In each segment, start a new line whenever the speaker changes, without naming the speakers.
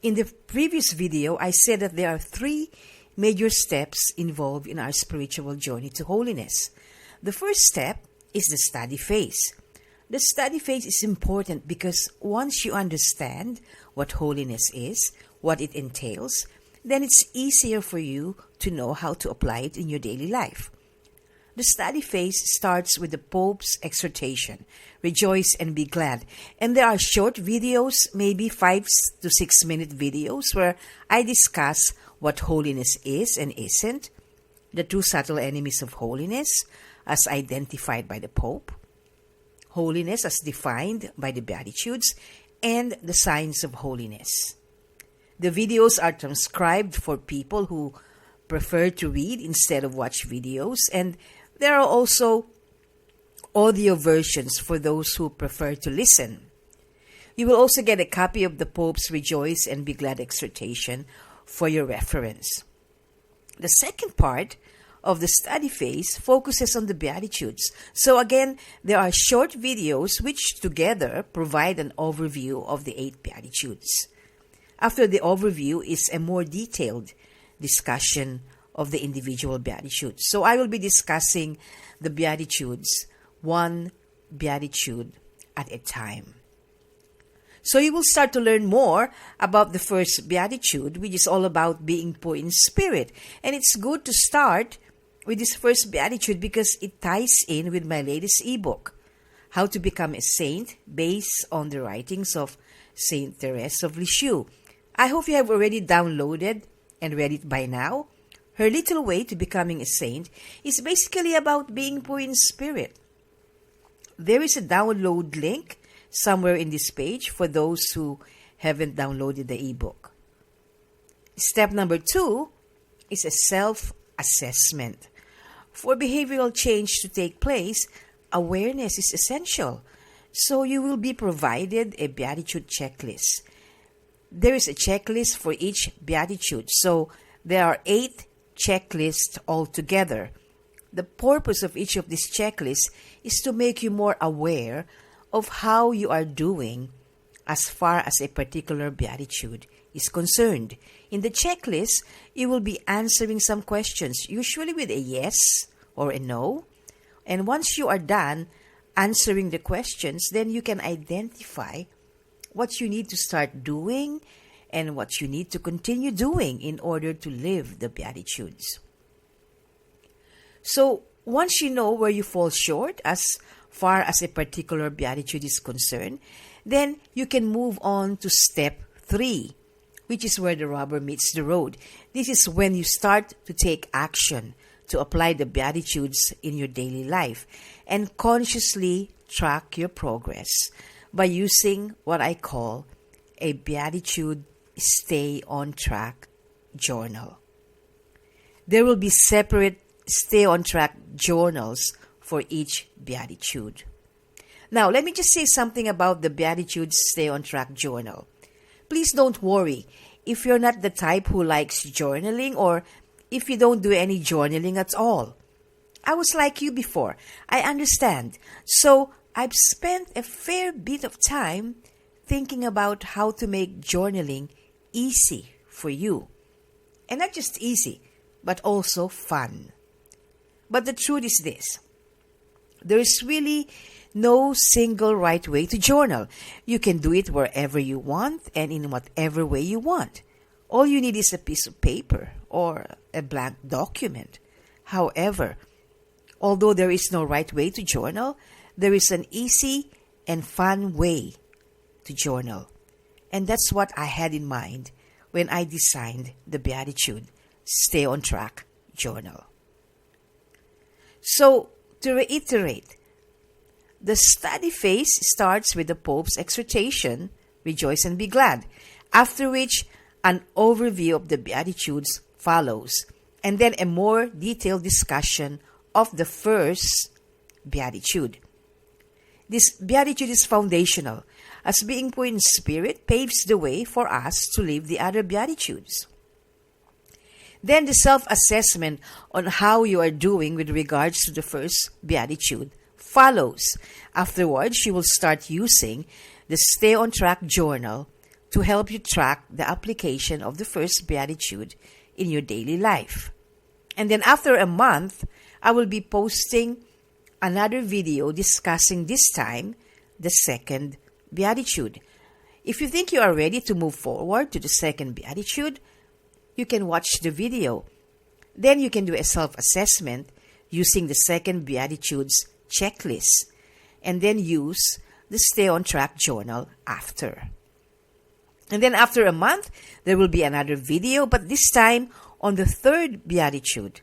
In the previous video, I said that there are three major steps involved in our spiritual journey to holiness. The first step is the study phase. The study phase is important because once you understand what holiness is, what it entails, then it's easier for you to know how to apply it in your daily life. The study phase starts with the Pope's exhortation, rejoice and be glad. And there are short videos, maybe 5 to 6 minute videos, where I discuss what holiness is and isn't, the two subtle enemies of holiness as identified by the Pope, holiness as defined by the Beatitudes, and the signs of holiness. The videos are transcribed for people who prefer to read instead of watch videos, and there are also audio versions for those who prefer to listen. You will also get a copy of the Pope's Rejoice and Be Glad exhortation for your reference. The second part of the study phase focuses on the Beatitudes. So again, there are short videos which together provide an overview of the 8 Beatitudes. After the overview is a more detailed discussion of the individual Beatitudes. So I will be discussing the Beatitudes, one Beatitude at a time. So you will start to learn more about the first Beatitude, which is all about being poor in spirit. And it's good to start with this first Beatitude because it ties in with my latest ebook, How to Become a Saint, based on the writings of Saint Therese of Lisieux. I hope you have already downloaded and read it by now. Her little way to becoming a saint is basically about being poor in spirit. There is a download link somewhere in this page for those who haven't downloaded the ebook. Step number 2 is a self-assessment. For behavioral change to take place, awareness is essential. So you will be provided a Beatitude checklist. There is a checklist for each Beatitude. So there are 8 checklists altogether. The purpose of each of these checklists is to make you more aware of how you are doing as far as a particular Beatitude is concerned. In the checklist, you will be answering some questions, usually with a yes or a no. And once you are done answering the questions, then you can identify what you need to start doing and what you need to continue doing in order to live the Beatitudes. So, once you know where you fall short as far as a particular Beatitude is concerned, then you can move on to step 3, which is where the rubber meets the road. This is when you start to take action to apply the Beatitudes in your daily life and consciously track your progress by using what I call a Beatitude Stay on Track journal. There will be separate Stay on Track journals for each Beatitude. Now, let me just say something about the Beatitude Stay on Track journal. Please don't worry if you're not the type who likes journaling or if you don't do any journaling at all. I was like you before. I understand. So, I've spent a fair bit of time thinking about how to make journaling easy for you. And not just easy, but also fun. But the truth is this. There is really no single right way to journal. You can do it wherever you want and in whatever way you want. All you need is a piece of paper or a blank document. However, although there is no right way to journal, there is an easy and fun way to journal. And that's what I had in mind when I designed the Beatitude Stay on Track journal. So, to reiterate, the study phase starts with the Pope's exhortation, Rejoice and Be Glad, after which an overview of the Beatitudes follows, and then a more detailed discussion of the first Beatitude. This Beatitude is foundational, as being poor in spirit paves the way for us to live the other Beatitudes. Then the self-assessment on how you are doing with regards to the first Beatitude follows. Afterwards, you will start using the Stay on Track journal to help you track the application of the first beatitude in your daily life. And then after a month, I will be posting another video discussing this time the second beatitude. If you think you are ready to move forward to the second beatitude, you can watch the video. Then you can do a self-assessment using the second beatitude's checklist, and then use the Stay on Track journal after. And then after a month, there will be another video, but this time on the third beatitude.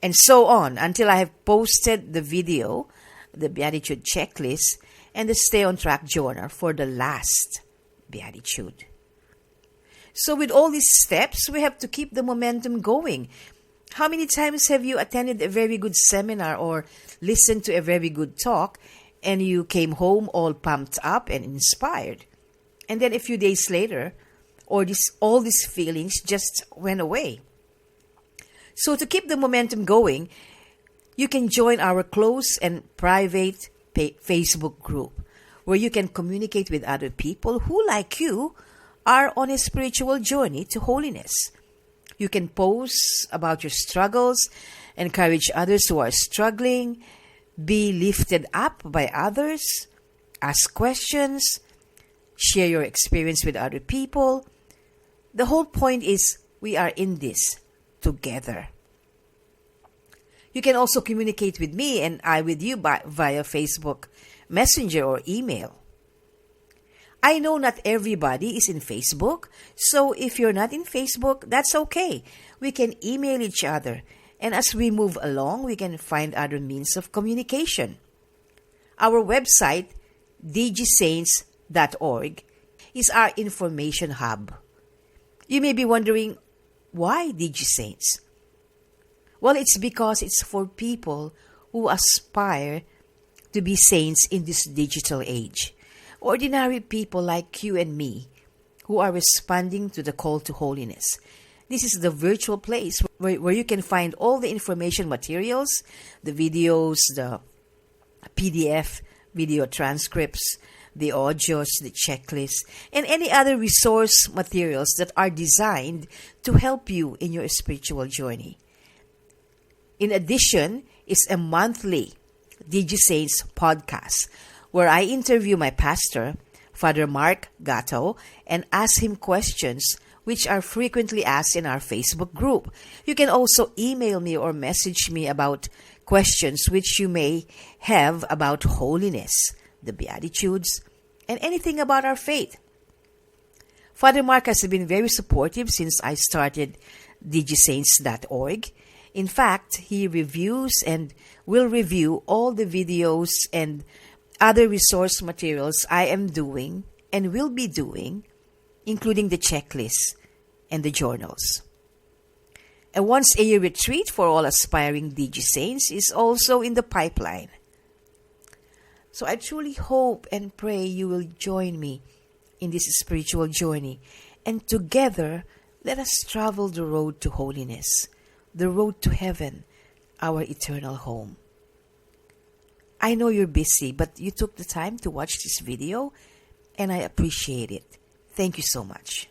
And so on until I have posted the video, the beatitude checklist, and the Stay on Track journal for the last beatitude. So with all these steps, we have to keep the momentum going. How many times have you attended a very good seminar or listened to a very good talk and you came home all pumped up and inspired? And then a few days later, all these feelings just went away. So to keep the momentum going, you can join our close and private Facebook group where you can communicate with other people who, like you, are on a spiritual journey to holiness. You can post about your struggles, encourage others who are struggling, be lifted up by others, ask questions, share your experience with other people. The whole point is we are in this together. You can also communicate with me and I with you via Facebook Messenger or email. I know not everybody is in Facebook, so if you're not in Facebook, that's okay. We can email each other, and as we move along, we can find other means of communication. Our website, dgsaints.org, is our information hub. You may be wondering, why DigiSaints? Well, it's because it's for people who aspire to be saints in this digital age. Ordinary people like you and me who are responding to the call to holiness. This is the virtual place where you can find all the information materials, the videos, the PDF video transcripts, the audios, the checklists, and any other resource materials that are designed to help you in your spiritual journey. In addition, is a monthly DigiSaints podcast where I interview my pastor, Father Mark Gatto, and ask him questions which are frequently asked in our Facebook group. You can also email me or message me about questions which you may have about holiness, the Beatitudes, and anything about our faith. Father Mark has been very supportive since I started DigiSaints.org. In fact, he reviews and will review all the videos and other resource materials I am doing and will be doing, including the checklists and the journals. A once-a-year retreat for all aspiring DigiSaints is also in the pipeline. So I truly hope and pray you will join me in this spiritual journey, and together let us travel the road to holiness, the road to heaven, our eternal home. I know you're busy, but you took the time to watch this video, and I appreciate it. Thank you so much.